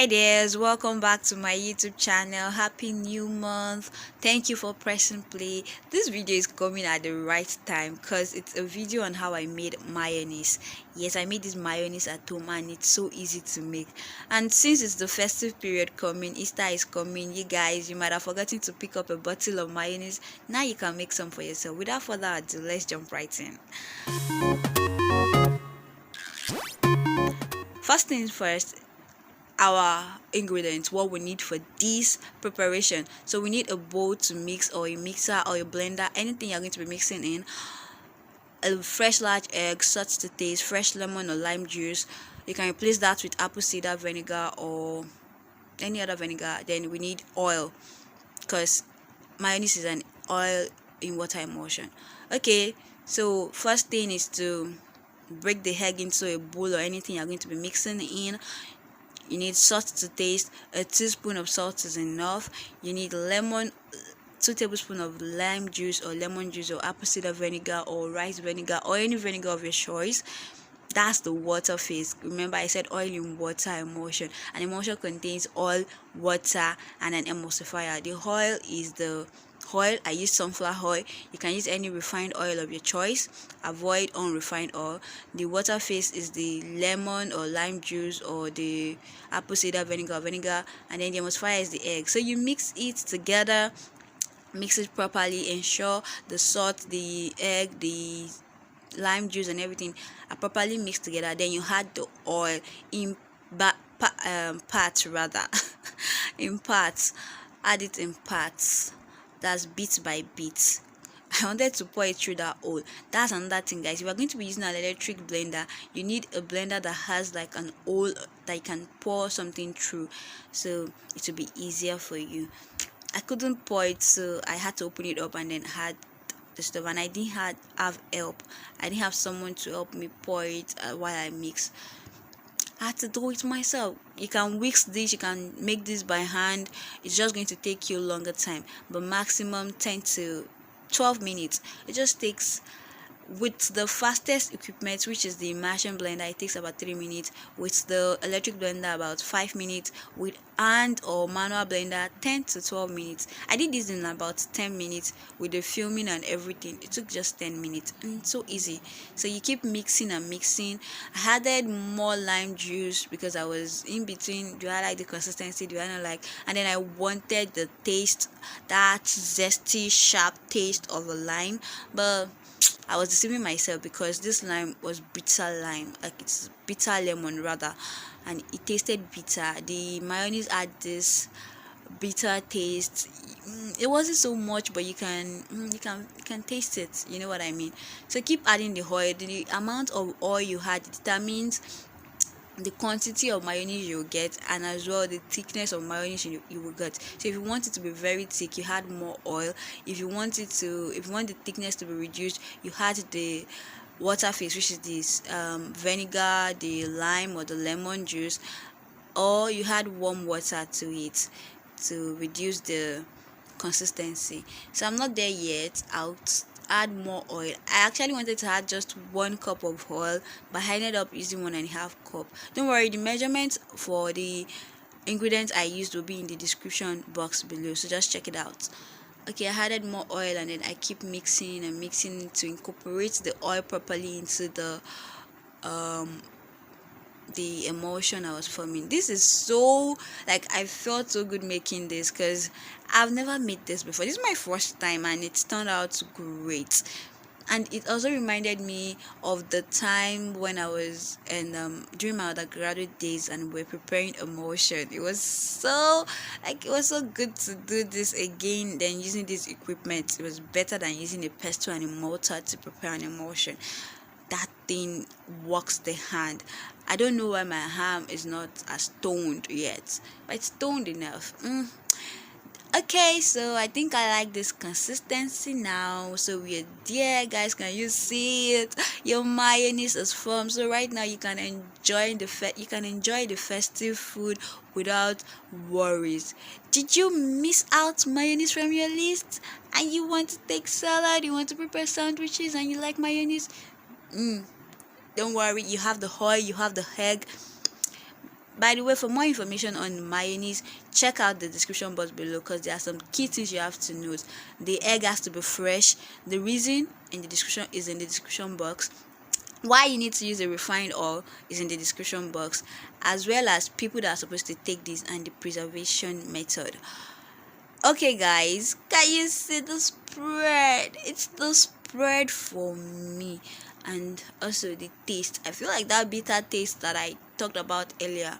Hi there's welcome back to my YouTube channel. Happy new month. Thank you for pressing play. This video is coming at the right time because it's a video on how I made mayonnaise. Yes, I made this mayonnaise at home and it's so easy to make. And since it's the festive period coming, Easter is coming, you might have forgotten to pick up a bottle of mayonnaise. Now you can make some for yourself. Without further ado, let's jump right in. First things first, our ingredients, what we need for this preparation. So we need a bowl to mix, or a mixer or a blender, anything you're going to be mixing in. A fresh large egg, salt to taste, fresh lemon or lime juice. You can replace that with apple cider vinegar or any other vinegar. Then we need oil, because mayonnaise is an oil in water emulsion. Okay, so first thing is to break the egg into a bowl or anything you're going to be mixing in. You need salt to taste. A teaspoon of salt is enough. You need lemon, 2 tablespoons of lime juice or lemon juice or apple cider vinegar or rice vinegar or any vinegar of your choice. That's the water phase. Remember, I said oil in water emulsion. An emulsion contains oil, water, and an emulsifier. The oil is the oil. I use sunflower oil. You can use any refined oil of your choice. Avoid unrefined oil. The water phase is the lemon or lime juice or the apple cider vinegar, and then the emulsifier is the egg. So you mix it together, mix it properly, ensure the salt, the egg, the lime juice and everything are properly mixed together. Then you add the oil in parts rather in parts. Add it in parts. That's bit by bit. I wanted to pour it through that hole. That's another thing, guys. If you're going to be using an electric blender, you need a blender that has like an hole that you can pour something through, so it will be easier for you. I couldn't pour it, so I had to open it up and then add the stuff, and I didn't have help. I didn't have someone to help me pour it while I mix. I had to do it myself. You can whisk this, you can make this by hand. It's just going to take you a longer time, but maximum 10 to 12 minutes. It just takes, with the fastest equipment, which is the immersion blender, it takes about 3 minutes. With the electric blender, about 5 minutes. With hand or manual blender, 10 to 12 minutes. I did this in about 10 minutes with the filming and everything. It took just 10 minutes, and so easy. So you keep mixing and mixing. I added more lime juice because I was in between, do I like the consistency, do I not like, and then I wanted the taste, that zesty sharp taste of a lime, but I was deceiving myself because this lime was bitter lime, like it's bitter lemon rather, and it tasted bitter. The mayonnaise had this bitter taste. It wasn't so much, but you can taste it. You know what I mean? So keep adding the oil. The amount of oil you add determines the quantity of mayonnaise you get, and as well the thickness of mayonnaise you will get. So if you want it to be very thick, you add more oil. If you want the thickness to be reduced, you add the water phase, which is this vinegar, the lime or the lemon juice, or you add warm water to it to reduce the consistency. So I'm not there yet. I'll add more oil. I actually wanted to add just 1 cup of oil, but I ended up using 1.5 cup. Don't worry, the measurement for the ingredients I used will be in the description box below, so just check it out. Okay, I added more oil and then I keep mixing and mixing to incorporate the oil properly into the emulsion I was forming. This is so, like, I felt so good making this because I've never made this before. This is my first time and it's turned out great. And it also reminded me of the time when I was during my undergraduate days and we're preparing emulsion. It was so good to do this again than using this equipment. It was better than using a pestle and a mortar to prepare an emulsion. That thing works the hand. I don't know why my arm is not as toned yet, but it's toned enough. Okay, so I think I like this consistency now. So we're there, guys. Can you see it? Your mayonnaise is formed. So right now you can enjoy the festive food without worries. Did you miss out mayonnaise from your list? And you want to take salad? You want to prepare sandwiches? And you like mayonnaise? Don't worry. You have the oil. You have the egg. By the way, for more information on mayonnaise, check out the description box below, because there are some key things you have to note. The egg has to be fresh. The reason in the description is in the description box. Why you need to use a refined oil is in the description box, as well as people that are supposed to take this and the preservation method. Okay guys, can you see the spread? It's the spread for me. And also the taste, I feel like that bitter taste that I talked about earlier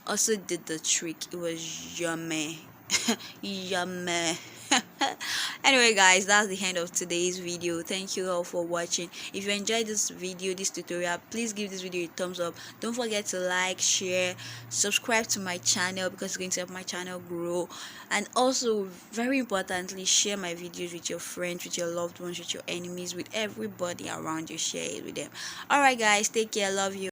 also did the trick. It was yummy. Yummy. Anyway guys, that's the end of today's video. Thank you all for watching. If you enjoyed this video, this tutorial, please give this video a thumbs up. Don't forget to like, share, subscribe to my channel, because it's going to help my channel grow. And also, very importantly, share my videos with your friends, with your loved ones, with your enemies, with everybody around you. Share it with them. All right guys, take care. Love you.